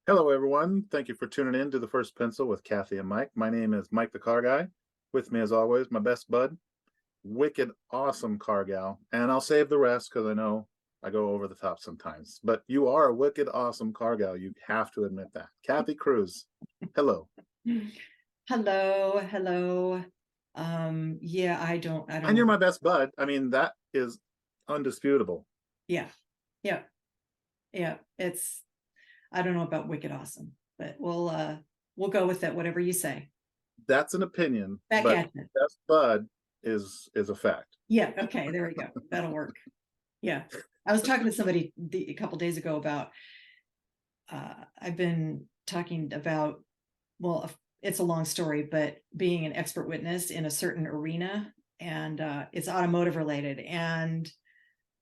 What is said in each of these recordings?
Hello, everyone. Thank you for tuning in to The First Pencil with Kathi and Mike. My name is Mike the Car Guy. With me, as always, my best bud, wicked awesome car gal. And I'll save the rest because I know I go over the top sometimes. But you are a wicked awesome car gal. You have to admit that. Kathy Cruz, hello. Hello, hello. Yeah, I don't And know. you're my best bud. I mean, that is undisputable. Yeah, yeah, yeah. I don't know about Wicked Awesome, but we'll go with it, whatever you say. That's an opinion, Back but at you. best bud is a fact. Yeah, okay, there we go. That'll work. Yeah. I was talking to somebody a couple days ago about I've been talking about, well, it's a long story, but being an expert witness in a certain arena, and it's automotive related. And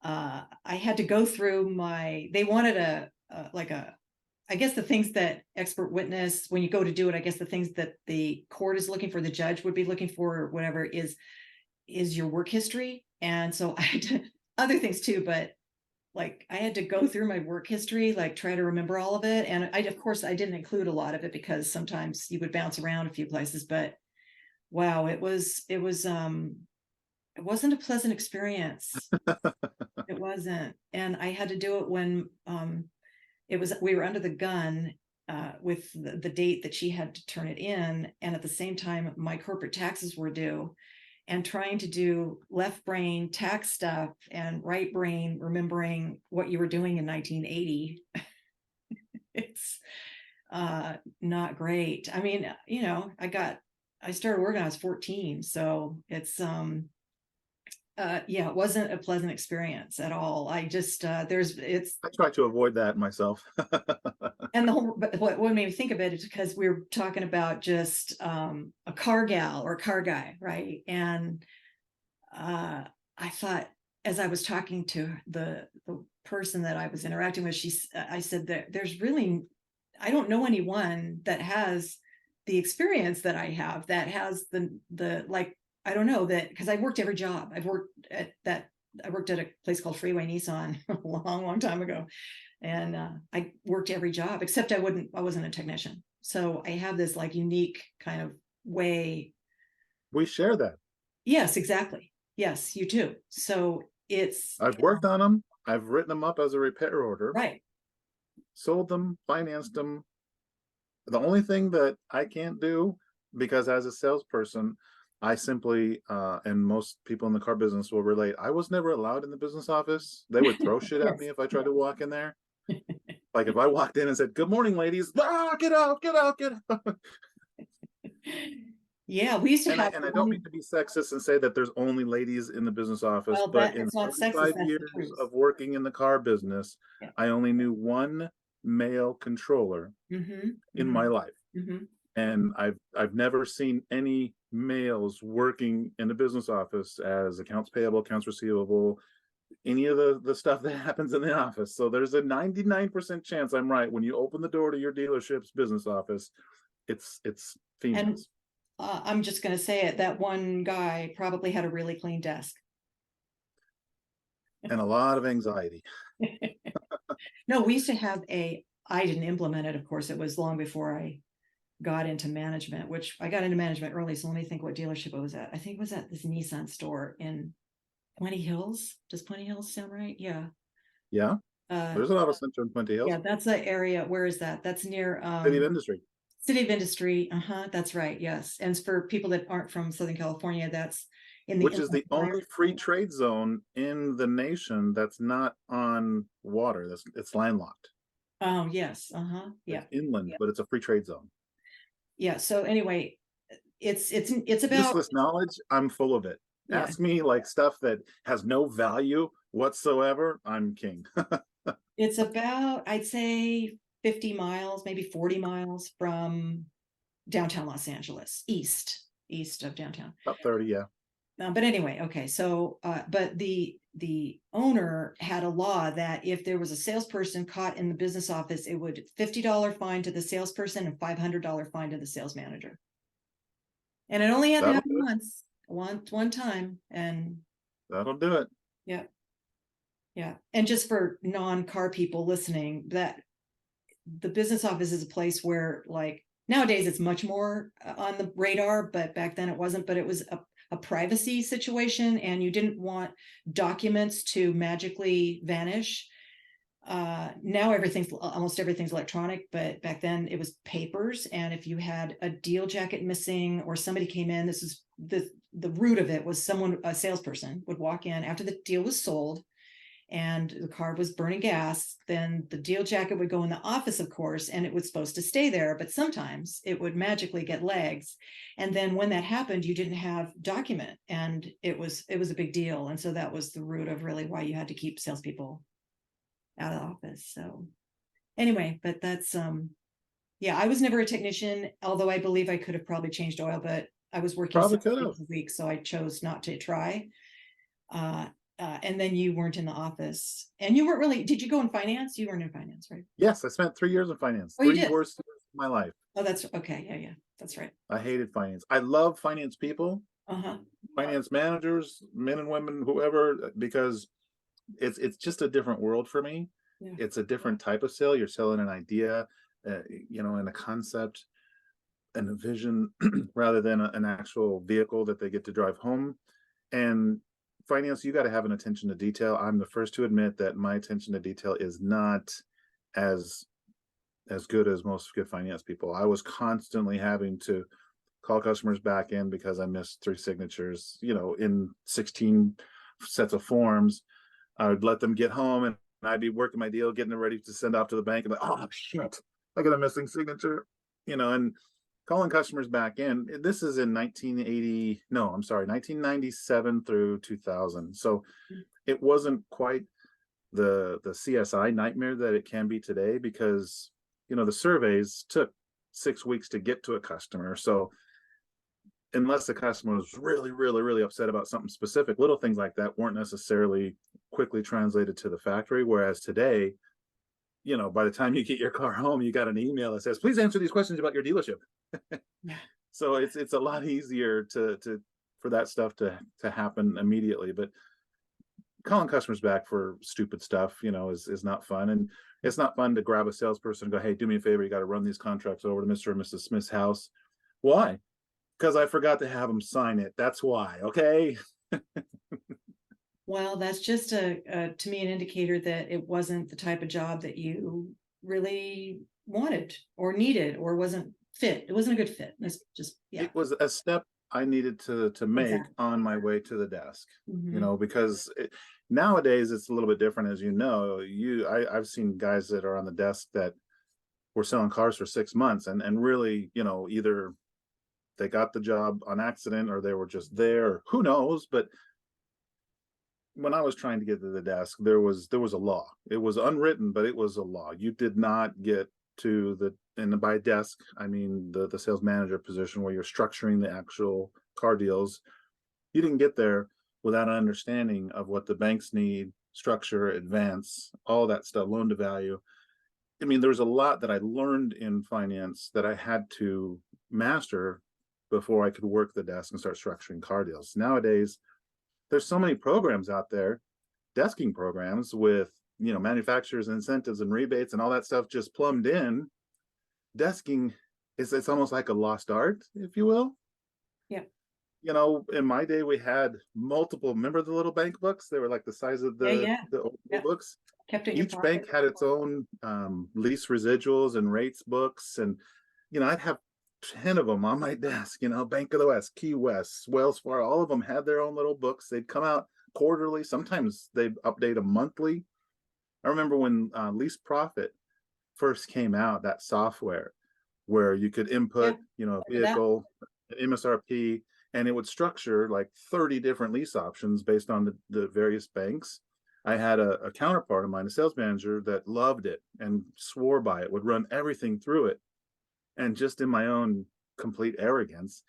I had to go through they wanted I guess the things that expert witness, when you go to do it, I guess the things that the court is looking for, the judge would be looking for, or whatever, is your work history. And so I had to, other things too, but like I had to go through my work history, like try to remember all of it. And of course, I didn't include a lot of it because sometimes you would bounce around a few places, but wow, it wasn't a pleasant experience. It wasn't. And I had to do it when we were under the gun with the date that she had to turn it in. And at the same time, my corporate taxes were due, and trying to do left brain tax stuff and right brain remembering what you were doing in 1980. It's not great. I mean, I started working when I was 14. So yeah, it wasn't a pleasant experience at all. I just I try to avoid that myself. and the whole, but what made me think of it is because we were talking about just a car gal or car guy, right? And I thought, as I was talking to the person that I was interacting with, I said that there's really, I don't know anyone that has the experience that I have, that has the like, I don't know that, because I worked every job. I worked at a place called Freeway Nissan a long, long time ago. And I worked every job except I wasn't a technician. So I have this like unique kind of way. We share that. Yes, exactly. Yes, you too. So it's I've worked on them. I've written them up as a repair order, right. sold them, financed them. The only thing that I can't do, because as a salesperson, I simply, and most people in the car business will relate, I was never allowed in the business office. They would throw shit at me Yes. if I tried to walk in there. Like if I walked in and said, "Good morning, ladies," ah, get out, get out, get out. Yeah, we used to And I have and I don't mean one. to be sexist and say that there's only ladies in the business office, Well, but that in it's not sexist, 35 that's the years truth. of working in the car business, Yeah. I only knew one male controller Mm-hmm. in my Mm-hmm. life. Mm-hmm. And I've never seen any males working in the business office as accounts payable, accounts receivable, any of the stuff that happens in the office. So there's a 99% chance I'm right. When you open the door to your dealership's business office, it's And females I'm just going to say it. That one guy probably had a really clean desk. and a lot of anxiety. No, we used to have I didn't implement it, of course. It was long before I got into management, which I got into management early. So let me think what dealership it was at. I think it was at this Nissan store in Puente Hills. Does Puente Hills sound right? Yeah. Yeah, Uh, there's a lot of Central and Puente yeah, Hills. that's the area. Where is that? That's near City of Industry, City of Industry. Uh-huh. That's right. Yes. And for people that aren't from Southern California, that's in the which is Inland the Empire. only free trade zone in the nation that's not on water. That's it's landlocked. Oh, yes. Uh-huh. It's Yeah. inland, Yeah. but it's a free trade zone. Yeah. So anyway, it's about, Useless knowledge, I'm full of it. yeah. Ask me like stuff that has no value whatsoever, I'm king. It's about, I'd say 50 miles, maybe 40 miles from downtown Los Angeles, east of downtown. About 30, yeah. But anyway, okay. So, but the owner had a law that if there was a salesperson caught in the business office, it would $50 fine to the salesperson and $500 fine to the sales manager. And it only had to That'll happen do it. once, one time, and That'll do it. yeah, yeah. And just for non-car people listening, that the business office is a place where, like, nowadays it's much more on the radar, but back then it wasn't. But it was a privacy situation, and you didn't want documents to magically vanish. Now almost everything's electronic, but back then it was papers. And if you had a deal jacket missing, or somebody came in, this is the root of it was a salesperson would walk in after the deal was sold and the car was burning gas, then the deal jacket would go in the office, of course, and it was supposed to stay there, but sometimes it would magically get legs. And then when that happened, you didn't have document, and it was a big deal. And so that was the root of really why you had to keep salespeople out of the office. So anyway, but that's yeah, I was never a technician, although I believe I could have probably changed oil, but I was working Probably 7 could have. days a week, so I chose not to try. And then you weren't in the office, and you weren't really, did you go in finance? You weren't in finance, right? Yes, I spent 3 years in finance. Oh, you Three did? worst years of my life. Oh, that's okay. Yeah, that's right. I hated finance. I love finance people, Uh-huh. finance managers, men and women, whoever, because it's just a different world for me. Yeah. It's a different type of sale. You're selling an idea, and a concept and a vision rather than an actual vehicle that they get to drive home. And finance, you got to have an attention to detail. I'm the first to admit that my attention to detail is not as good as most good finance people. I was constantly having to call customers back in because I missed 3 signatures, in 16 sets of forms. I would let them get home, and I'd be working my deal, getting it ready to send off to the bank, and like, oh shit, I got a missing signature, and calling customers back in. This is in 1980, no, I'm sorry, 1997 through 2000. So it wasn't quite the CSI nightmare that it can be today, because the surveys took 6 weeks to get to a customer. So unless the customer was really, really, really upset about something specific, little things like that weren't necessarily quickly translated to the factory. Whereas today, by the time you get your car home, you got an email that says, please answer these questions about your dealership. Yeah. So it's a lot easier for that stuff to happen immediately. But calling customers back for stupid stuff, is not fun. And it's not fun to grab a salesperson and go, hey, do me a favor, you got to run these contracts over to Mr. and Mrs. Smith's house. Why? Because I forgot to have them sign it. That's why. Okay. Well, that's just to me an indicator that it wasn't the type of job that you really wanted or needed, or wasn't fit. It wasn't a good fit. It's just, yeah. It was a step I needed to make Exactly. on my way to the desk, Mhm. because nowadays it's a little bit different. As I've seen guys that are on the desk that were selling cars for 6 months, and really, either they got the job on accident or they were just there, who knows. But when I was trying to get to the desk, there was a law. It was unwritten, but it was a law. You did not get to and by desk, I mean the sales manager position where you're structuring the actual car deals. You didn't get there without an understanding of what the banks need, structure, advance, all that stuff, loan to value. I mean, there was a lot that I learned in finance that I had to master before I could work the desk and start structuring car deals. Nowadays, there's so many programs out there, desking programs with, manufacturers incentives and rebates and all that stuff just plumbed in. Desking it's almost like a lost art, if you will. Yeah. In my day, we had multiple, remember the little bank books? They were like the size of Yeah. the old Yeah. books. Kept it in your Each pocket. bank had its own lease residuals and rates books. And, I'd have 10 of them on my desk, Bank of the West, Key West, Wells Fargo, all of them had their own little books. They'd come out quarterly. Sometimes they'd update them monthly. I remember when Lease Profit first came out, that software where you could input, a vehicle, an MSRP, and it would structure like 30 different lease options based on the various banks. I had a counterpart of mine, a sales manager, that loved it and swore by it, would run everything through it. And just in my own complete arrogance,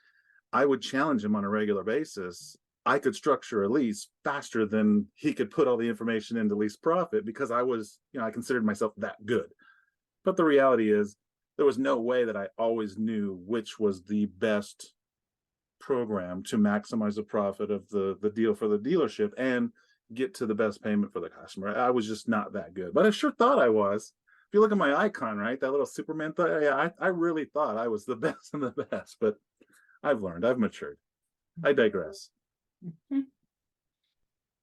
I would challenge him on a regular basis. I could structure a lease faster than he could put all the information into Lease Profit, because I considered myself that good. But the reality is, there was no way that I always knew which was the best program to maximize the profit of the deal for the dealership and get to the best payment for the customer. I was just not that good, but I sure thought I was. you look at my icon, right, that little Superman thing, yeah, I really thought I was the best and the best, but I've learned, I've matured. I digress. Mhm.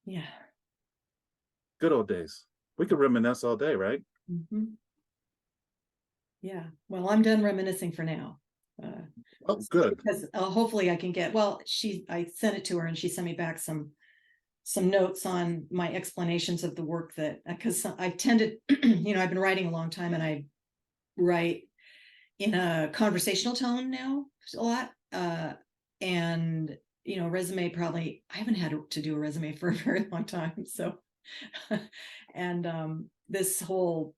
Yeah. Good old days. We could reminisce all day, right? Mhm. Yeah. Well, I'm done reminiscing for now. Oh, good. Because hopefully I can get, well, I sent it to her and she sent me back some notes on my explanations of the work that, because I tended, I've been writing a long time and I write in a conversational tone now a lot. And, resume probably, I haven't had to do a resume for a very long time. So, and this whole,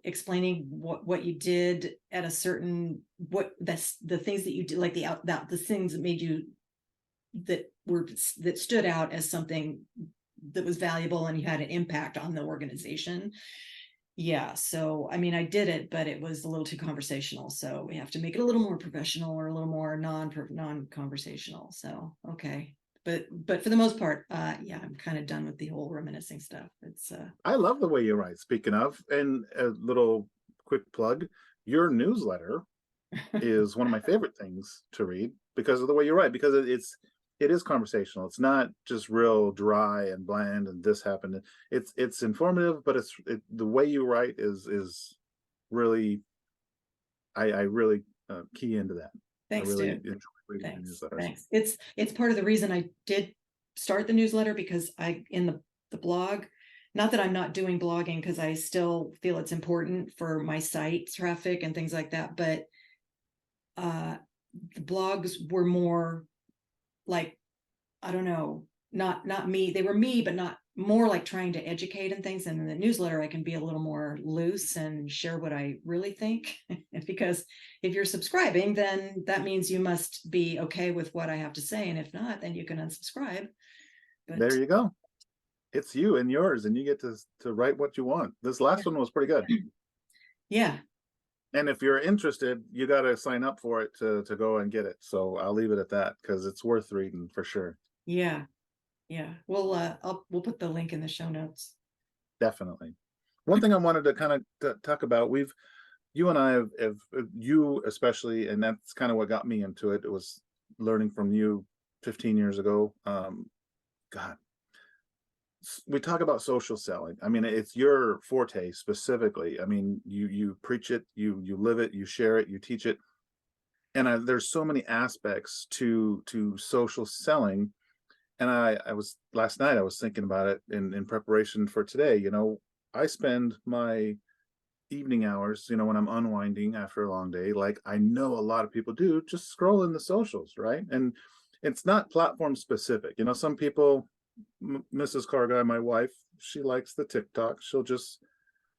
explaining what you did at a certain, what that's the things that you did, like the things that made you, that stood out as something that was valuable and you had an impact on the organization. Yeah, so I mean, I did it, but it was a little too conversational. So we have to make it a little more professional or a little more non-conversational. So okay, but for the most part, yeah, I'm kind of done with the whole reminiscing stuff. It's I love the way you write. Speaking of, and a little quick plug, your newsletter is one of my favorite things to read because of the way you write, because it is conversational. It's not just real dry and bland and this happened. It's informative, but the way you write is really, I really key into that. I thanks, really dude. enjoy reading your Thanks, newsletters. thanks. It's part of the reason I did start the newsletter, because I in the blog, not that I'm not doing blogging, because I still feel it's important for my site traffic and things like that, but uh the blogs were more like, I don't know, not me. They were me, but not more like trying to educate and things. And in the newsletter, I can be a little more loose and share what I really think. Because if you're subscribing, then that means you must be okay with what I have to say. And if not, then you can unsubscribe. There But you go. It's you and yours, and you get to write what you want. This last one was pretty good. yeah, And if you're interested, you got to sign up for it to go and get it. So I'll leave it at that because it's worth reading for sure. yeah, yeah. We'll put the link in the show notes. Definitely. One thing I wanted to kind of talk about, you and I have, you especially, and that's kind of what got me into it. It was learning from you 15 years ago. God, we talk about social selling. I mean, it's your forte specifically. I mean, you preach it, you live it, you share it, you teach it, and there's so many aspects to social selling. And I was last night I was thinking about it in preparation for today. I spend my evening hours, when I'm unwinding after a long day, like I know a lot of people do, just scrolling the socials, right? And it's not platform specific. Some people, Mrs. Carguy, my wife, she likes the TikTok. She'll just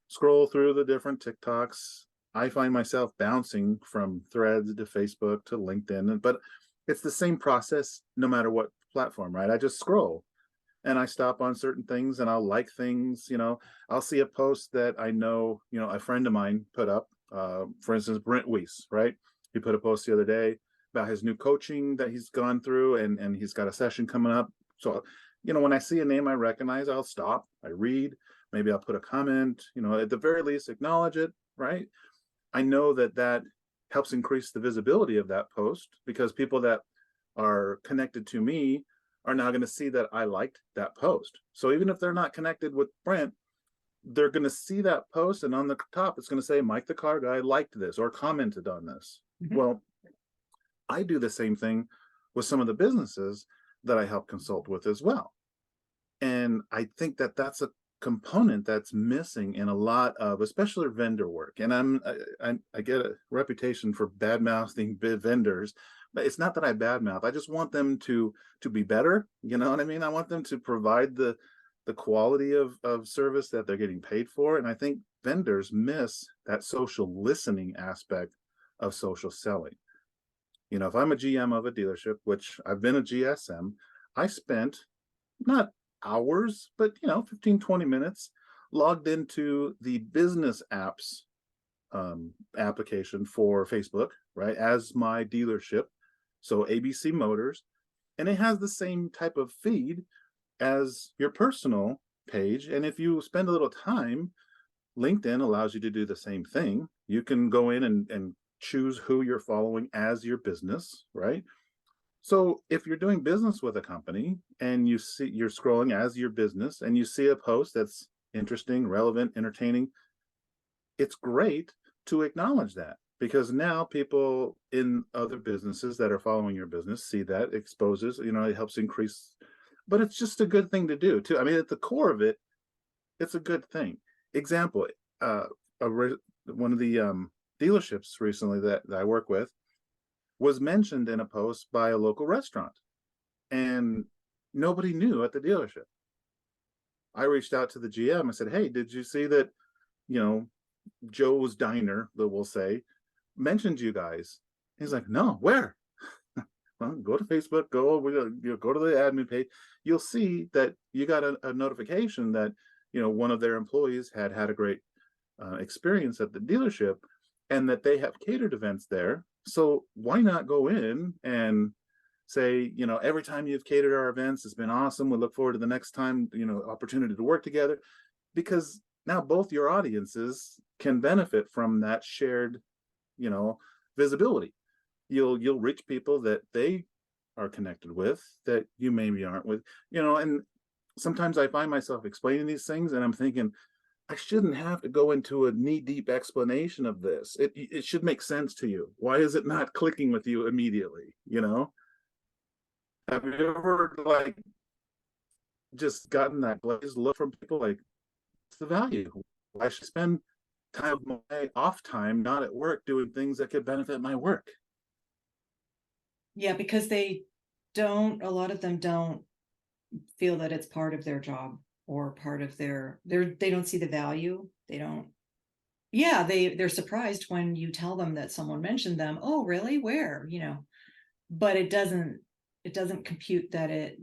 scroll through the different TikToks. I find myself bouncing from Threads to Facebook to LinkedIn, but it's the same process no matter what platform, right? I just scroll and I stop on certain things and I'll like things. I'll see a post that I know, a friend of mine put up, for instance, Brent Weiss, right? He put a post the other day about his new coaching that he's gone through, and he's got a session coming up. So, when I see a name I recognize, I'll stop, I read, maybe I'll put a comment, at the very least, acknowledge it, right? I know that helps increase the visibility of that post because people that are connected to me are now going to see that I liked that post. So even if they're not connected with Brent, they're going to see that post, and on the top it's going to say Mike the Car Guy liked this or commented on this. Mhm. Well, I do the same thing with some of the businesses that I help consult with as well. And I think that that's a component that's missing in a lot of, especially vendor work. And I get a reputation for bad mouthing vendors, but it's not that I badmouth. I just want them to be better. You know what I mean? I want them to provide the quality of service that they're getting paid for. And I think vendors miss that social listening aspect of social selling. If I'm a GM of a dealership, which I've been a GSM, I spent not hours, but 15, 20 minutes logged into the business apps application for Facebook, right, as my dealership. So ABC Motors, and it has the same type of feed as your personal page. And if you spend a little time, LinkedIn allows you to do the same thing. You can go in and choose who you're following as your business, right? So if you're doing business with a company and you're scrolling as your business and you see a post that's interesting, relevant, entertaining, it's great to acknowledge that, because now people in other businesses that are following your business see that, exposes, it helps increase. But it's just a good thing to do too. I mean, at the core of it, it's a good thing. Example, uh, one of the dealerships recently that I work with was mentioned in a post by a local restaurant, and nobody knew at the dealership. I reached out to the GM. I said, "Hey, did you see that? You know, Joe's Diner, that we'll say, mentioned you guys." He's like, "No, where?" Well, go to Facebook, go to the admin page. You'll see that you got a notification that one of their employees had a great experience at the dealership, and that they have catered events there. So why not go in and say, every time you've catered our events, it's been awesome. We look forward to the next time, opportunity to work together, because now both your audiences can benefit from that shared, visibility. You'll reach people that they are connected with that you maybe aren't with, and sometimes I find myself explaining these things and I'm thinking, I shouldn't have to go into a knee-deep explanation of this. It should make sense to you. Why is it not clicking with you immediately? Have you ever just gotten that glazed look from people like, what's the value? Why should I spend time of my off time not at work doing things that could benefit my work? Yeah, because a lot of them don't feel that it's part of their job or part of they don't see the value. They don't. Yeah, they're surprised when you tell them that someone mentioned them. Oh, really? Where? But it doesn't compute that it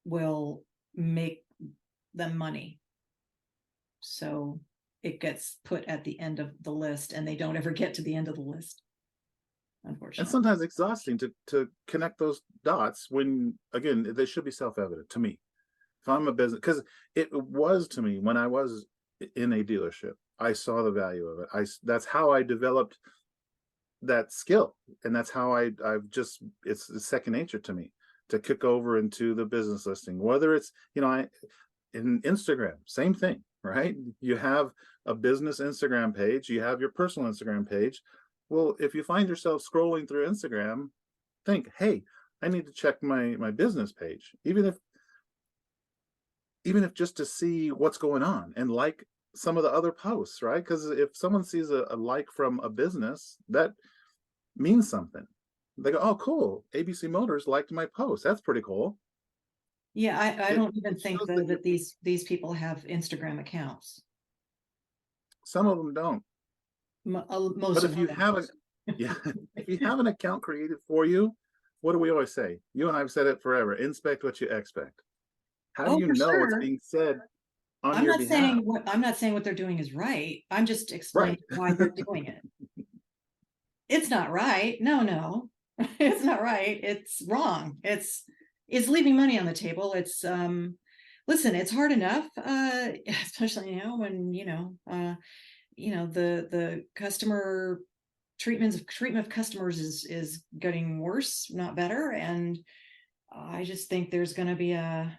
will make them money. So it gets put at the end of the list, and they don't ever get to the end of the list, And unfortunately. sometimes exhausting to connect those dots when, again, they should be self-evident to me. If I'm a business, because it was to me when I was in a dealership, I saw the value of it. That's how I developed that skill, and that's how I've just, it's second nature to me to kick over into the business listing. Whether it's in Instagram, same thing, right? You have a business Instagram page, you have your personal Instagram page. Well, if you find yourself scrolling through Instagram, think, hey, I need to check my business page, even if just to see what's going on and like some of the other posts, right? Because if someone sees a like from a business, that means something. They go, oh, cool, ABC Motors liked my post. That's pretty cool. Yeah, I don't even It think shows though that that these people have Instagram accounts. some of them don't. Most But of if you them have a, yeah, if you have an account created for you, what do we always say? You and I've said it forever: inspect what you expect. How do Oh, you for know what's sure. being said on your behalf? I'm not saying what they're doing is right. I'm just Right. explaining why they're doing it. It's not right. No. It's not right. It's wrong. It's leaving money on the table. It's listen, it's hard enough, especially when the customer treatment of customers is getting worse, not better. And I just think there's going to be a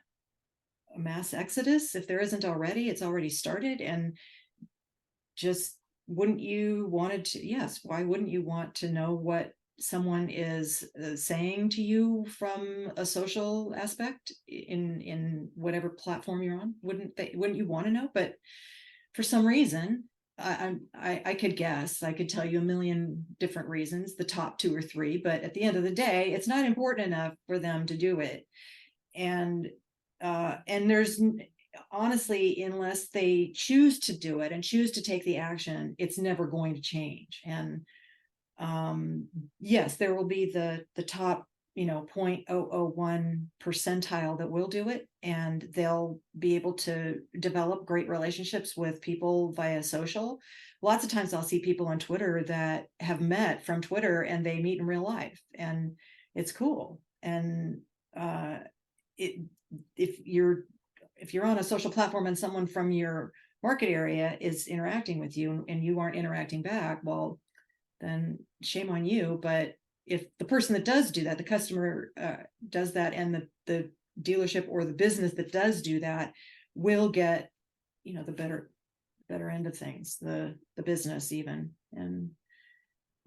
mass exodus. If there isn't already, it's already started. And just wouldn't you wanted to, yes, why wouldn't you want to know what someone is saying to you from a social aspect in whatever platform you're on? Wouldn't you want to know? But for some reason, I could guess, I could tell you a million different reasons, the top two or three, but at the end of the day, it's not important enough for them to do it. And there's, honestly, unless they choose to do it and choose to take the action, it's never going to change. And yes, there will be the top 0.001 percentile that will do it, and they'll be able to develop great relationships with people via social. Lots of times I'll see people on Twitter that have met from Twitter and they meet in real life, and it's cool. And it if you're on a social platform and someone from your market area is interacting with you and you aren't interacting back, well, then shame on you. But if the person that does do that, the customer does that, and the dealership or the business that does do that will get, the better end of things, the business even. And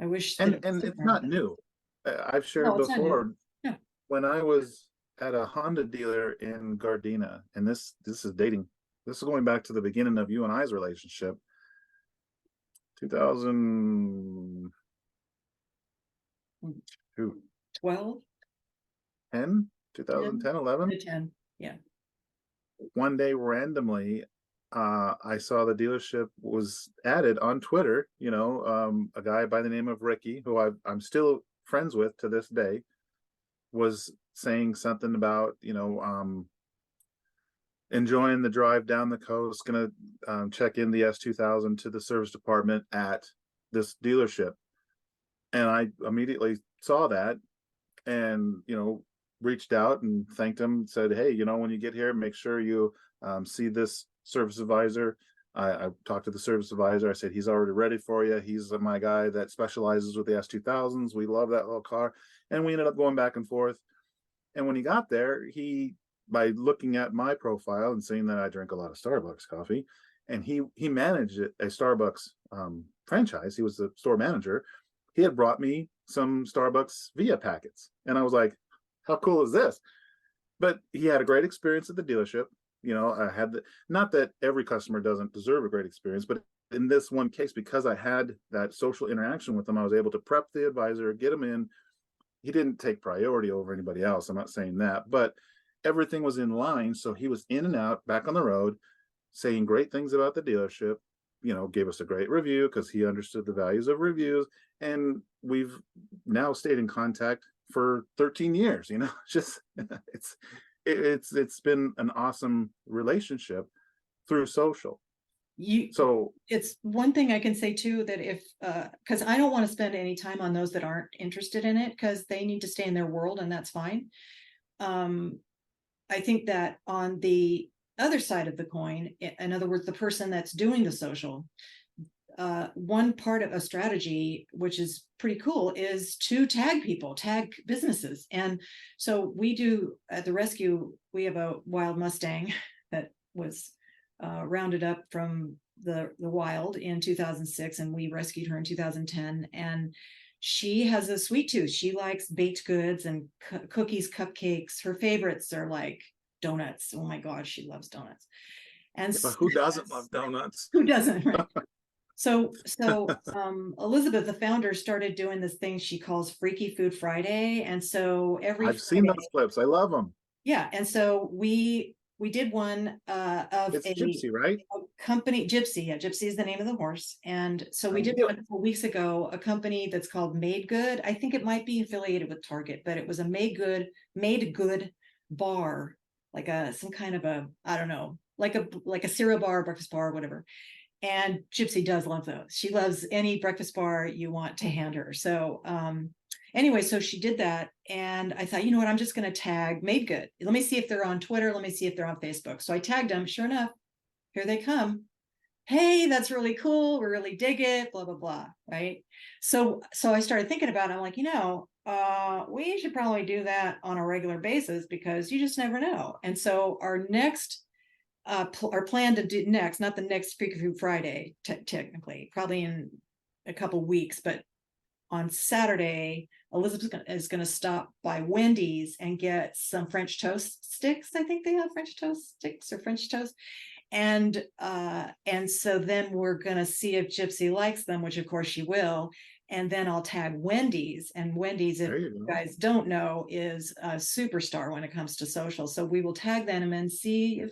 I wish that And it was it's different. not new. I've shared No, it's not new. before No. when I was at a Honda dealer in Gardena, and this is dating. This is going back to the beginning of you and I's relationship. 2002, 12, 10, 10, 2010, 11. 10. Yeah. One day randomly, I saw the dealership was added on Twitter. A guy by the name of Ricky, who I'm still friends with to this day, was saying something about enjoying the drive down the coast, gonna check in the S2000 to the service department at this dealership. And I immediately saw that and reached out and thanked him, said, hey, when you get here, make sure you see this service advisor. I talked to the service advisor. I said, he's already ready for you. He's my guy that specializes with the S2000s. We love that little car. And we ended up going back and forth. And when he got there, by looking at my profile and seeing that I drink a lot of Starbucks coffee, and he managed a Starbucks franchise. He was the store manager. He had brought me some Starbucks Via packets. And I was like, how cool is this? But he had a great experience at the dealership. I had not that every customer doesn't deserve a great experience, but in this one case, because I had that social interaction with him, I was able to prep the advisor, get him in. He didn't take priority over anybody else. I'm not saying that, but everything was in line. So he was in and out, back on the road, saying great things about the dealership, gave us a great review because he understood the values of reviews. And we've now stayed in contact for 13 years. Just it's been an awesome relationship through social. So it's one thing I can say too, that if because I don't want to spend any time on those that aren't interested in it, because they need to stay in their world, and that's fine. I think that on the other side of the coin, in other words, the person that's doing the social, one part of a strategy, which is pretty cool, is to tag people, tag businesses. And so we do at the rescue, we have a wild Mustang that was rounded up from the wild in 2006, and we rescued her in 2010. And she has a sweet tooth. She likes baked goods and cookies, cupcakes. Her favorites are like donuts. Oh my God, she loves donuts. And but who doesn't love donuts? Who doesn't, right? So Elizabeth, the founder, started doing this thing she calls Freaky Food Friday. And so I've seen those clips. I love them. Yeah. And so we did one of it's Gypsy, right? A company, Gypsy. Yeah, Gypsy is the name of the horse. And so we did one a couple weeks ago, a company that's called Made Good. I think it might be affiliated with Target, but it was a Made Good bar, like some kind of a, I don't know, like a cereal bar, breakfast bar, whatever. And Gypsy does love those. She loves any breakfast bar you want to hand her. So anyway, so she did that. And I thought, you know what, I'm just going to tag Made Good. Let me see if they're on Twitter. Let me see if they're on Facebook. So I tagged them. Sure enough, here they come. Hey, that's really cool. We really dig it, blah, blah, blah. Right. So I started thinking about it. I'm like, we should probably do that on a regular basis, because you just never know. And so our next our plan to do next, not the next Freaky Food Friday, technically, probably in a couple weeks, but on Saturday, Elizabeth is going to stop by Wendy's and get some French toast sticks. I think they have French toast sticks or French toast. And so then we're going to see if Gypsy likes them, which of course she will. And then I'll tag Wendy's, and Wendy's, if you guys don't know, is a superstar when it comes to social. So we will tag them and see if,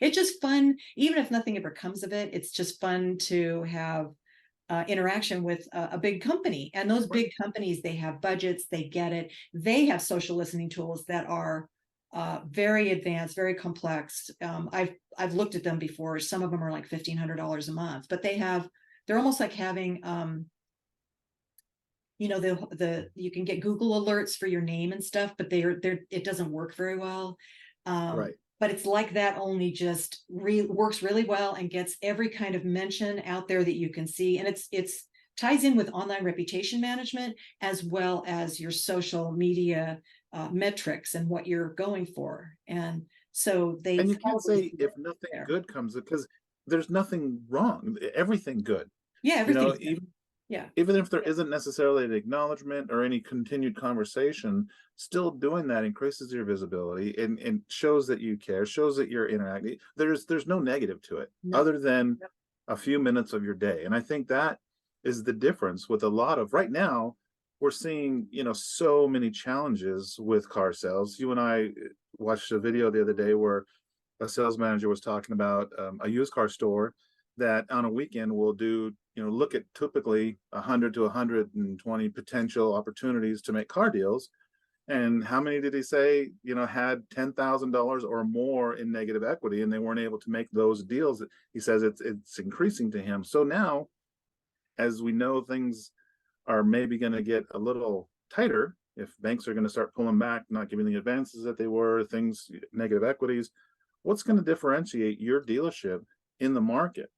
it's just fun. Even if nothing ever comes of it, it's just fun to have interaction with a big company. And those big companies, they have budgets, they get it. They have social listening tools that are very advanced, very complex. I've looked at them before. Some of them are like $1,500 a month, but they're almost like having you can get Google alerts for your name and stuff, but it doesn't work very well. Right. but it's like that, only just works really well and gets every kind of mention out there that you can see. And it's ties in with online reputation management as well as your social media metrics and what you're going for. And so they And you can't say do if it nothing there. good comes, because there's nothing wrong, everything good. Yeah, You know, everything's good. Yeah. even if there isn't necessarily an acknowledgement or any continued conversation, still doing that increases your visibility and shows that you care, shows that you're interacting. There's no negative to it No. other than Yep. a few minutes of your day. And I think that is the difference with a lot of right now. We're seeing, so many challenges with car sales. You and I watched a video the other day where a sales manager was talking about a used car store that on a weekend will do, look at typically 100 to 120 potential opportunities to make car deals. And how many did he say, had $10,000 or more in negative equity, and they weren't able to make those deals? He says it's increasing to him. So now, as we know, things are maybe going to get a little tighter if banks are going to start pulling back, not giving the advances that they were, things, negative equities. What's going to differentiate your dealership in the market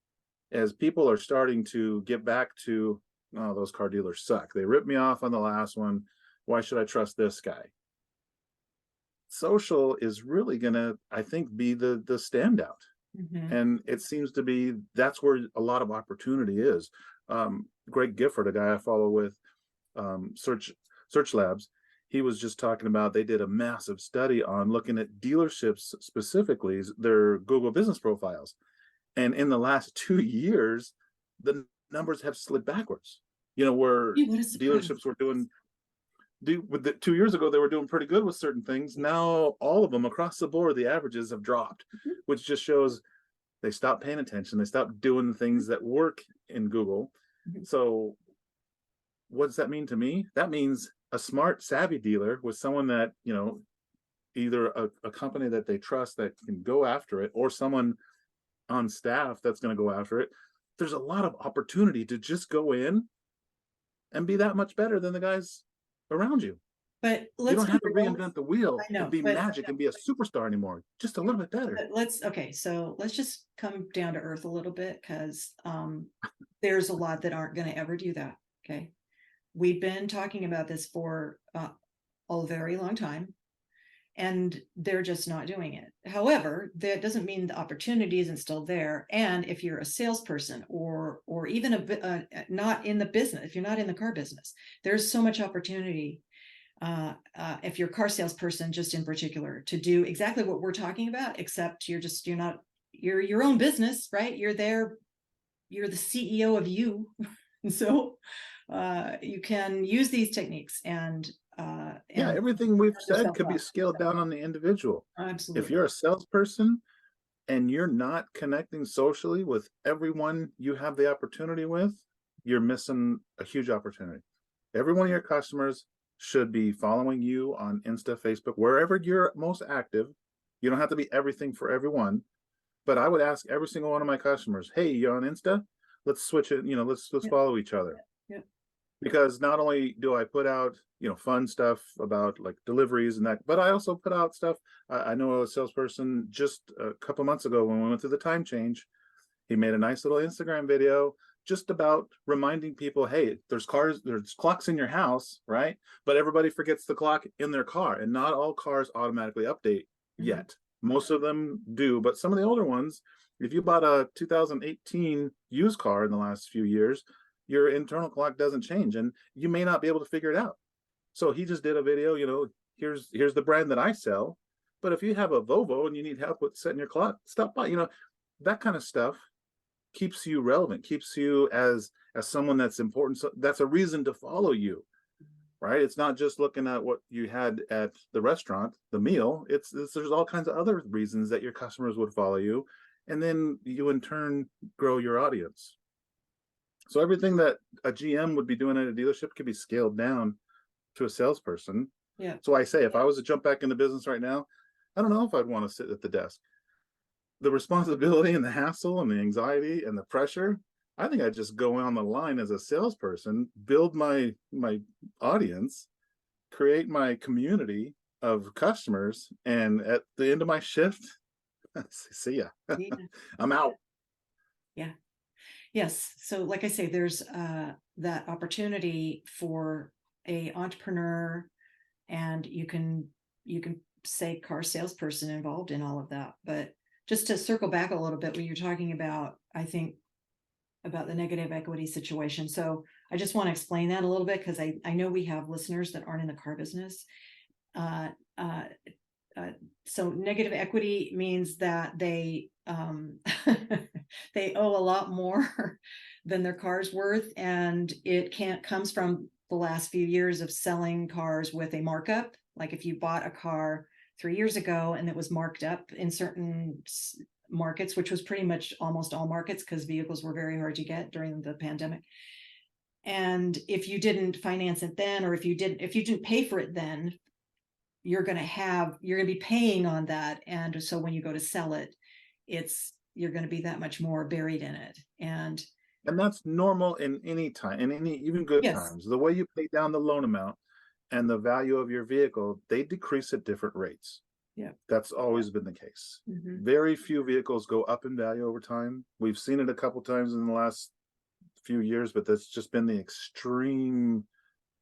as people are starting to get back to, oh, those car dealers suck, they ripped me off on the last one, why should I trust this guy? Social is really going to, I think, be the standout. Mm-hmm. And it seems to be that's where a lot of opportunity is. Greg Gifford, a guy I follow with Search Labs, he was just talking about they did a massive study on looking at dealerships, specifically their Google business profiles. And in the last 2 years, the numbers have slid backwards. Where dealerships were doing, 2 years ago, they were doing pretty good with certain things. Now, all of them across the board, the averages have dropped, which just shows they stopped paying attention. They stopped doing the things that work in Google. So what does that mean to me? That means a smart, savvy dealer with someone that, either a company that they trust that can go after it, or someone on staff that's going to go after it. There's a lot of opportunity to just go in and be that much better than the guys around you. But you don't have to reinvent the wheel and be magic and be a superstar anymore. Just a little bit better. So let's just come down to earth a little bit, because there's a lot that aren't going to ever do that. Okay. We've been talking about this for a very long time, and they're just not doing it. However, that doesn't mean the opportunity isn't still there. And if you're a salesperson or even not in the business, if you're not in the car business, there's so much opportunity. If you're a car salesperson, just in particular, to do exactly what we're talking about, except you're your own business, right? You're there, you're the CEO of you. And so you can use these techniques and everything we've said could be scaled down on the individual. Absolutely. If you're a salesperson and you're not connecting socially with everyone you have the opportunity with, you're missing a huge opportunity. Every one of your customers should be following you on Insta, Facebook, wherever you're most active. You don't have to be everything for everyone, but I would ask every single one of my customers, hey, you on Insta? Let's switch it, let's follow each other. Yeah. Because not only do I put out, fun stuff about like deliveries and that, but I also put out stuff. I know a salesperson just a couple months ago when we went through the time change, he made a nice little Instagram video just about reminding people, hey, there's clocks in your house, right? But everybody forgets the clock in their car, and not all cars automatically update yet. Most of them do, but some of the older ones, if you bought a 2018 used car in the last few years, your internal clock doesn't change, and you may not be able to figure it out. So he just did a video, here's the brand that I sell, but if you have a Volvo and you need help with setting your clock, stop by. That kind of stuff keeps you relevant, keeps you as someone that's important. So that's a reason to follow you, right? It's not just looking at what you had at the restaurant, the meal. There's all kinds of other reasons that your customers would follow you, and then you in turn grow your audience. So everything that a GM would be doing at a dealership could be scaled down to a salesperson. Yeah. So I say, if I was to jump back in the business right now, I don't know if I'd want to sit at the desk. The responsibility and the hassle and the anxiety and the pressure, I think I'd just go on the line as a salesperson, build my audience, create my community of customers, and at the end of my shift, See ya. Yeah. I'm out. Yeah. Yes. So like I say, there's that opportunity for a entrepreneur, and you can say car salesperson involved in all of that. But just to circle back a little bit, when you're talking about, I think, about the negative equity situation. So I just want to explain that a little bit, because I know we have listeners that aren't in the car business. Uh, uh, so negative equity means that they they owe a lot more than their car's worth, and it can't comes from the last few years of selling cars with a markup. Like if you bought a car 3 years ago and it was marked up in certain markets, which was pretty much almost all markets, because vehicles were very hard to get during the pandemic. And if you didn't finance it then, or if you didn't pay for it then, you're going to be paying on that. And so when you go to sell it, you're going to be that much more buried in it. And that's normal in any time, in any even good yes. times. The way you pay down the loan amount and the value of your vehicle, they decrease at different rates. Yeah. That's always been the case. Mm-hmm. Very few vehicles go up in value over time. We've seen it a couple times in the last few years, but that's just been the extreme,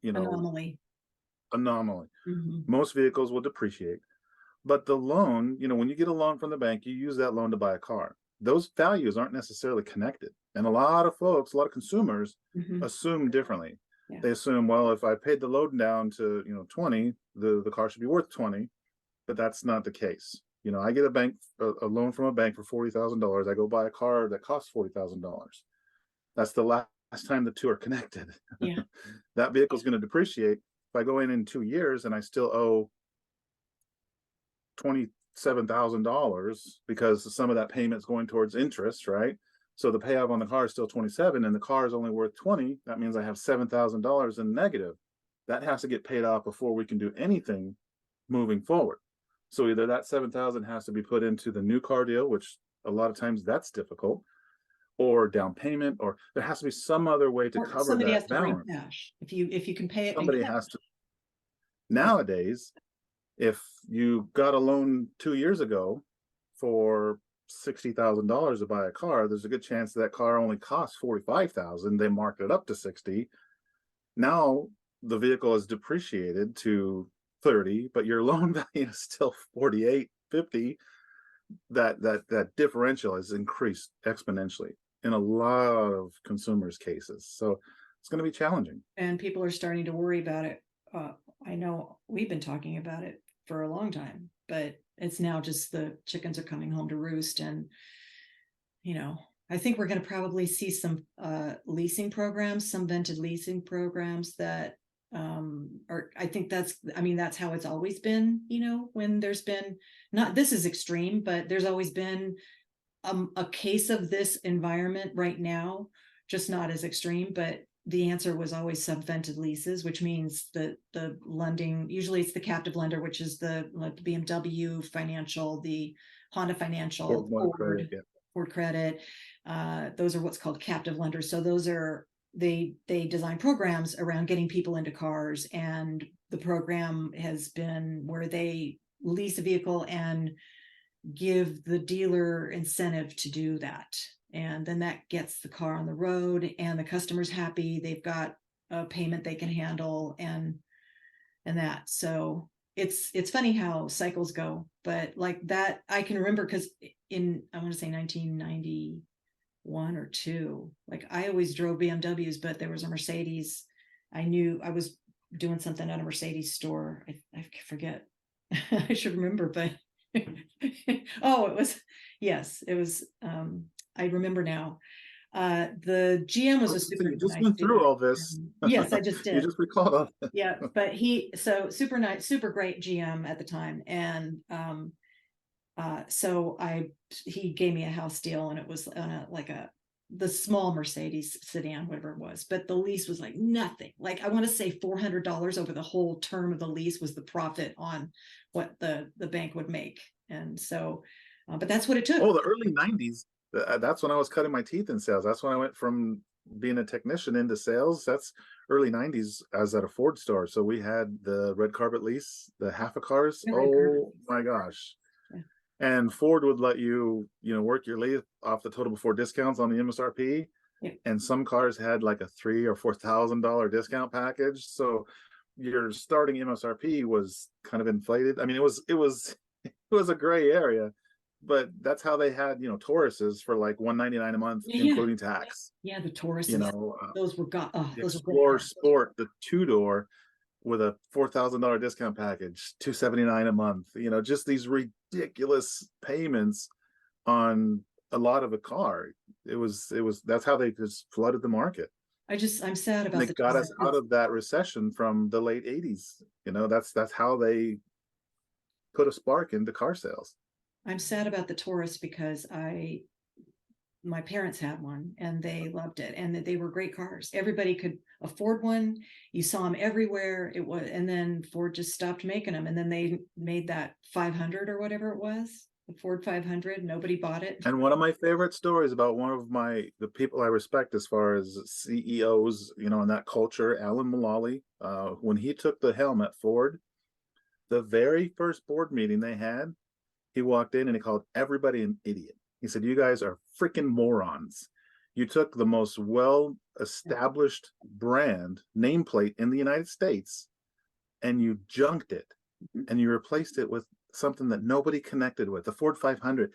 anomaly. Mm-hmm. Most vehicles will depreciate, but the loan, when you get a loan from the bank, you use that loan to buy a car. Those values aren't necessarily connected. And a lot of folks, a lot of consumers assume differently. Yeah. They assume, well, if I paid the loan down to, 20, the car should be worth 20, but that's not the case. I get a loan from a bank for $40,000. I go buy a car that costs $40,000. That's the last time the two are connected. Yeah. That vehicle is going to depreciate. If I go in 2 years and I still owe $27,000 because some of that payment is going towards interest, right? So the payoff on the car is still 27 and the car is only worth 20. That means I have $7,000 in negative. That has to get paid off before we can do anything moving forward. So either that 7,000 has to be put into the new car deal, which a lot of times that's difficult, or down payment, or there has to be some other way to cover somebody that has to balance. bring cash. If you can pay it, somebody has to. Nowadays, if you got a loan 2 years ago for $60,000 to buy a car, there's a good chance that car only costs $45,000. They marked it up to 60. Now the vehicle is depreciated to 30, but your loan value is still 48, 50. That differential has increased exponentially in a lot of consumers' cases. So it's going to be challenging. And people are starting to worry about it. I know we've been talking about it for a long time, but it's now just the chickens are coming home to roost. And, I think we're going to probably see some leasing programs, some vented leasing programs that I think that's how it's always been, when there's been, not, this is extreme, but there's always been a case of this environment right now, just not as extreme. But the answer was always subvented leases, which means the lending, usually it's the captive lender, which is the BMW Financial, the Honda Financial, Ford Credit. Those are what's called captive lenders. So those are, they design programs around getting people into cars, and the program has been where they lease a vehicle and give the dealer incentive to do that. And then that gets the car on the road and the customer's happy. They've got a payment they can handle and that. So it's funny how cycles go, but like that, I can remember, because I want to say 1991 or 2, like I always drove BMWs, but there was a Mercedes. I knew I was doing something at a Mercedes store. I forget. I should remember, but oh, it was I remember now. The GM was a super You just went through all this. Yes, I just did. You just recalled all that. Yeah, but super nice, super great GM at the time. And so he gave me a house deal, and it was on the small Mercedes sedan, whatever it was, but the lease was like nothing. Like I want to say $400 over the whole term of the lease was the profit on what the bank would make. And so, but that's what it took. Oh, the early 90s. That's when I was cutting my teeth in sales. That's when I went from being a technician into sales. That's early 90s. I was at a Ford store. So we had the red carpet lease, the half a cars. Oh my gosh. And Ford would let you, work your lathe off the total before discounts on the MSRP. Yeah. And some cars had like a $3,000 or $4,000 discount package. So your starting MSRP was kind of inflated. I mean, it was a gray area, but that's how they had, Tauruses for like $199 a month, Yeah. including tax. Yeah, the Tauruses. Those were The those were good Explorer cars. Sport, the two-door with a $4,000 discount package, $279 a month. Just these ridiculous payments on a lot of a car. That's how they just flooded the market. I'm sad And about they the got us Taurus. out of that recession from the late 80s. That's how they put a spark into car sales. I'm sad about the Taurus because my parents had one and they loved it, and they were great cars. Everybody could afford one. You saw them everywhere. And then Ford just stopped making them, and then they made that 500 or whatever it was, the Ford 500. Nobody bought it. And one of my favorite stories about one of the people I respect as far as CEOs, in that culture, Alan Mulally, when he took the helm at Ford, the very first board meeting they had, he walked in and he called everybody an idiot. He said, "You guys are freaking morons. You took the most well-established brand nameplate in the United States and you junked it, and you replaced it with something that nobody connected with, the Ford 500.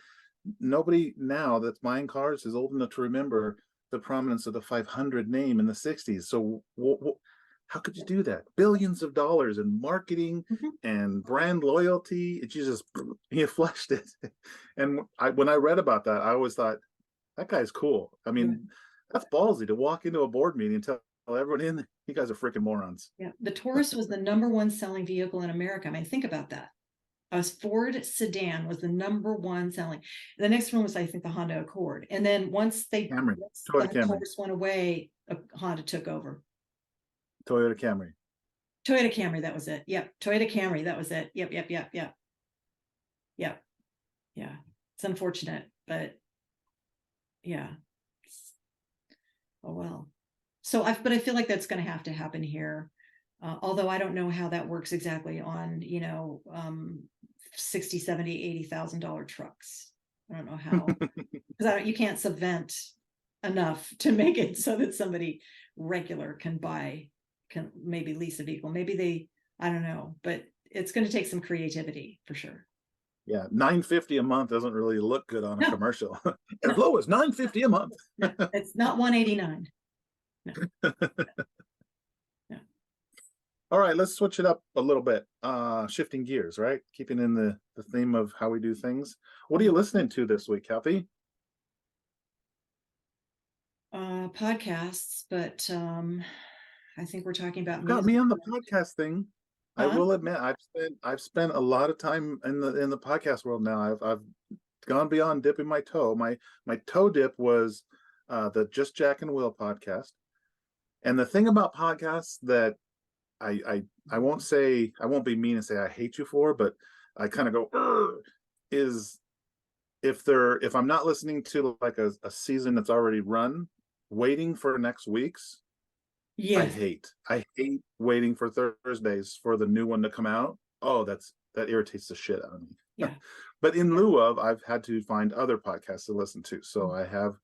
Nobody now that's buying cars is old enough to remember the prominence of the 500 name in the 60s. So how could you do that? Billions of dollars in marketing and brand loyalty. You flushed it. And when I read about that, I always thought, that guy's cool. I mean, that's ballsy to walk into a board meeting and tell everyone in there, you guys are freaking morons. Yeah, the Taurus was the #1 selling vehicle in America. I mean, think about that. A Ford sedan was the #1 selling. The next one was, I think, the Honda Accord. And then once the Taurus went away, Honda took over. Toyota Camry. Toyota Camry, that was it. Yep. Toyota Camry, that was it. Yep. Yeah. It's unfortunate, but yeah. Oh well. So but I feel like that's going to have to happen here. Although I don't know how that works exactly on, $60,000, $70,000, $80,000 trucks. I don't know how, because you can't subvent enough to make it so that somebody regular can maybe lease a vehicle. Maybe I don't know, but it's going to take some creativity for sure. Yeah, $950 a month doesn't really look good on a commercial. As low as $950 a month. No, it's not $189. No. All right, let's switch it up a little bit. Shifting gears, right? Keeping in the theme of how we do things. What are you listening to this week, Kathi? Podcasts, but I think we're talking about music. Got me on the podcast thing. I will admit, I've spent a lot of time in the podcast world now. I've gone beyond dipping my toe. My toe dip was the Just Jack and Will podcast. And the thing about podcasts that I won't be mean and say I hate you for, but I kind of go is if I'm not listening to like a season that's already run, waiting for next week's. Yes. I hate waiting for Thursdays for the new one to come out. Oh, that irritates the shit out of me. Yeah. But in lieu of, I've had to find other podcasts to listen to. So I have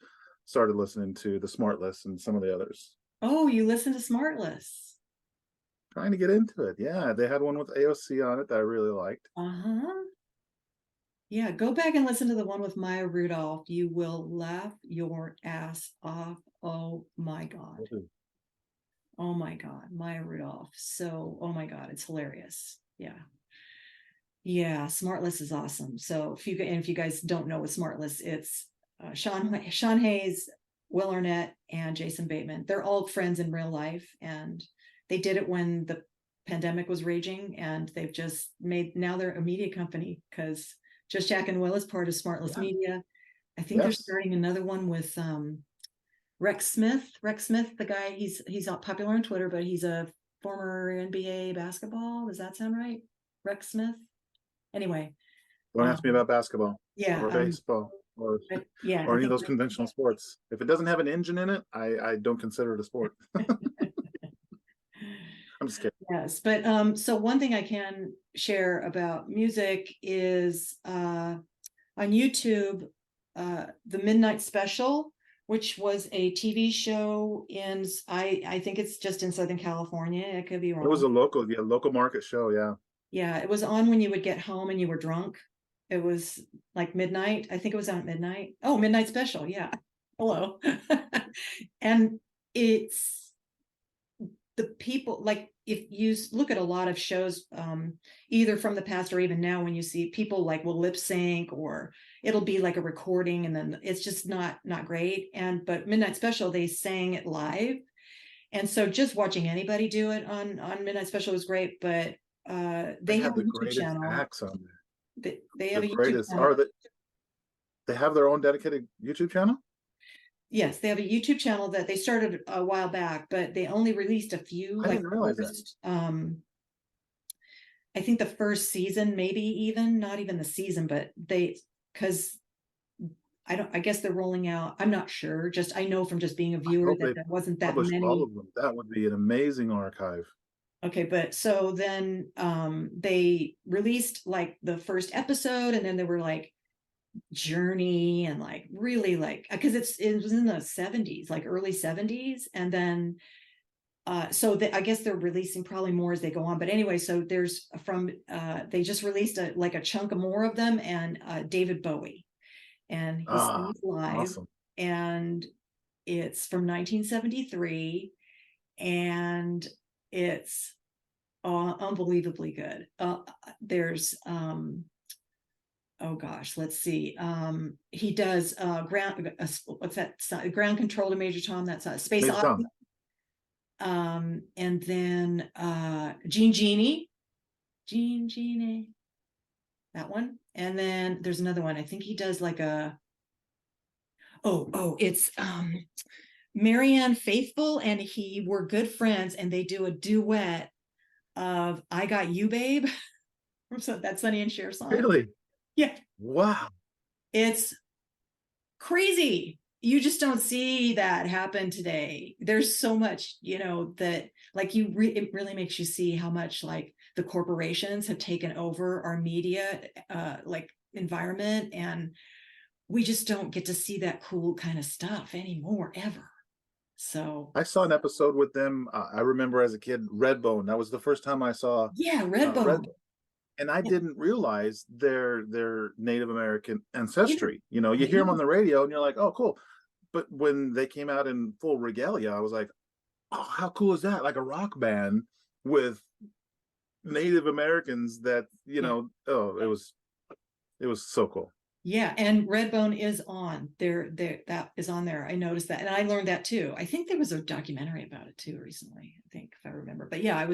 started listening to the Smart List and some of the others. Oh, you listen to Smart List? Trying to get into it. Yeah, they had one with AOC on it that I really liked. Yeah, go back and listen to the one with Maya Rudolph. You will laugh your ass off. Oh my God. Oh my God, Maya Rudolph. So, oh my God, it's hilarious. Yeah, Smart List is awesome. So if you guys don't know what Smart List, it's Sean Hayes, Will Arnett, and Jason Bateman. They're all friends in real life, and they did it when the pandemic was raging, and they've just now they're a media company because Just Jack and Will is part of Smart List Media. I think they're starting another one with Rex Smith, the guy, he's not popular on Twitter, but he's a former NBA basketball. Does that sound right? Rex Smith. Anyway. Don't ask me about basketball. Yeah. Or baseball. Or any of those conventional sports. If it doesn't have an engine in it, I don't consider it a sport. I'm just kidding. Yes, but so one thing I can share about music is on YouTube, the Midnight Special, which was a TV show in, I think it's just in Southern California. I could be It was wrong. a local market show. Yeah. Yeah, it was on when you would get home and you were drunk. It was like midnight. I think it was on at midnight. Oh, Midnight Special. Yeah. Hello. And it's the people, like if you look at a lot of shows, either from the past or even now, when you see people like will lip sync, or it'll be like a recording and then it's just not great. And but Midnight Special, they sang it live. And so just watching anybody do it on Midnight Special was great. But They they have had a the YouTube greatest channel. acts on there. They The have a YouTube greatest channel. are they have their own dedicated YouTube channel? Yes, they have a YouTube channel that they started a while back, but they only released a few, I like didn't the realize that. first, I think the first season, maybe even not even the season, but because I guess they're rolling out. I'm not sure. Just I know from just being a I viewer hope that they there wasn't that publish all many. of them. That would be an amazing archive. Okay, but so then they released like the first episode, and then there were like Journey and like really like, because it was in the 70s, like early 70s, and then so I guess they're releasing probably more as they go on. But anyway, so there's from they just released like a chunk of more of them, and David Bowie, and he Ah, sings live, awesome. and it's from 1973, and it's unbelievably good. There's oh gosh, let's see. He does ground what's that? Ground Control to Major Tom. That's Space Major Tom. Odyssey. And then Gene Genie, that one. And then there's another one. I think he does like a it's Marianne Faithfull and he were good friends, and they do a duet of I Got You, Babe, from that Sonny and Cher song. Really? Yeah, Wow. it's crazy. You just don't see that happen today. There's so much, that like it really makes you see how much like the corporations have taken over our media like environment, and we just don't get to see that cool kind of stuff anymore ever. So I saw an episode with them. I remember as a kid, Redbone. That was the first time I saw yeah, Red, Redbone. and I Yeah, didn't realize their Native American yeah, ancestry. You know, you I hear them on know. the radio, and you're like, oh, cool. But when they came out in full regalia, I was like, oh, how cool is that? Like a rock band with Native Americans that, Yeah. oh, it was so cool. Yeah, and Redbone is on there. That is on there. I noticed that, and I learned that too. I think there was a documentary about it too recently. I think if I remember. But yeah, I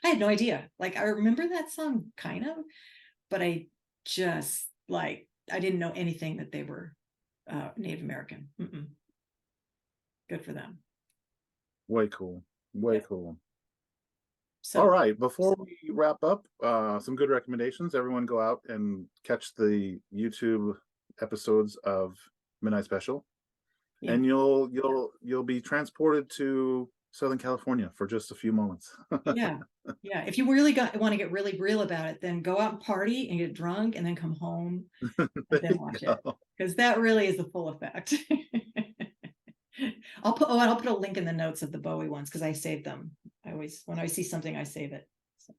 had no idea. Like I remember that song kind of, but I just like I didn't know anything that they were Native American. Good for them. Way cool. Way Yeah. cool. All So right. Before we wrap up, some good recommendations. Everyone go out and catch the YouTube episodes of Midnight Special, yeah, and you'll be transported to Southern California for just a few moments. yeah, yeah. If you really want to get really real about it, then go out and party and get drunk, and then come home and There then you watch it, go. because that really is the full effect. I'll put a link in the notes of the Bowie ones because I saved them. I always, when I see something, I save it. So,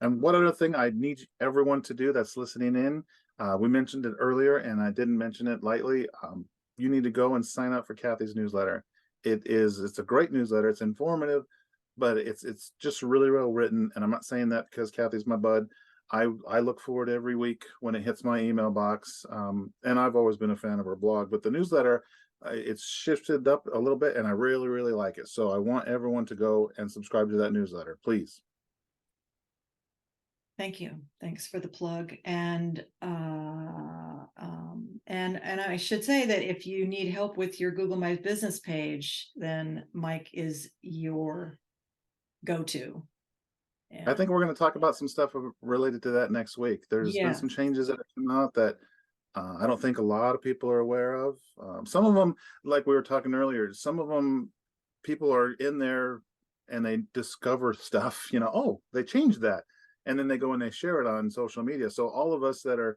And one other thing I need everyone to do that's listening in, we mentioned it earlier, and I didn't mention it lightly. You need to go and sign up for Kathy's newsletter. It's a great newsletter. It's informative, but it's just really well written. And I'm not saying that because Kathy's my bud. I look forward every week when it hits my email box. And I've always been a fan of her blog, but the newsletter, it's shifted up a little bit, and I really, really like it. So I want everyone to go and subscribe to that newsletter, please. thank you. Thanks for the plug. And and I should say that if you need help with your Google My Business page, then Mike is your go-to. I And think we're going to talk about some stuff related to that next week. There's been yeah, some changes that have come out that I don't think a lot of people are aware of. Some of them, like we were talking earlier, some of them people are in there and they discover stuff, oh, they changed that. And then they go and they share it on social media. So all of us that are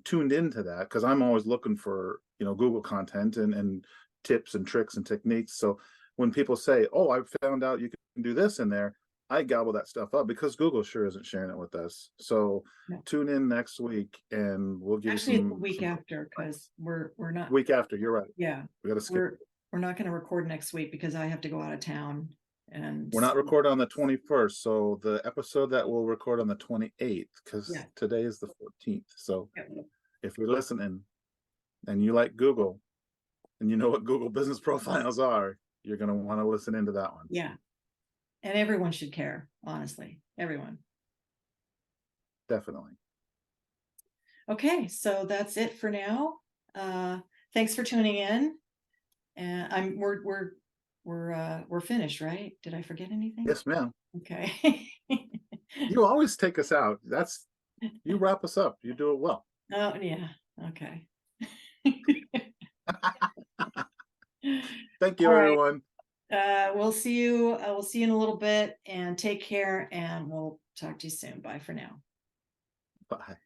tuned into that, because I'm always looking for Google content and tips and tricks and techniques. So when people say, "Oh, I found out you can do this in there," I gobble that stuff up because Google sure isn't sharing it with us. So No. tune in next week and we'll give Actually, you it's the week after, because we're not. week after. You're right. Yeah, We got to skip. we're not going to record next week because I have to go out of town, and We're not recording on the 21st, so the episode that we'll record on the 28th, because Yeah. today is the 14th. So Yeah. if you're listening and you like Google and you know what Google business profiles are, you're going to want to listen into that one. Yeah. And everyone should care, honestly. Everyone. Definitely. Okay, so that's it for now. Thanks for tuning in. And we're finished, right? Did I forget anything? Yes, ma'am. Okay. You always take us out. You wrap us up. You do it well. Oh, yeah. Okay. Thank you, All right. everyone. We'll see you. We'll see you in a little bit, and take care, and we'll talk to you soon. Bye for now. Bye.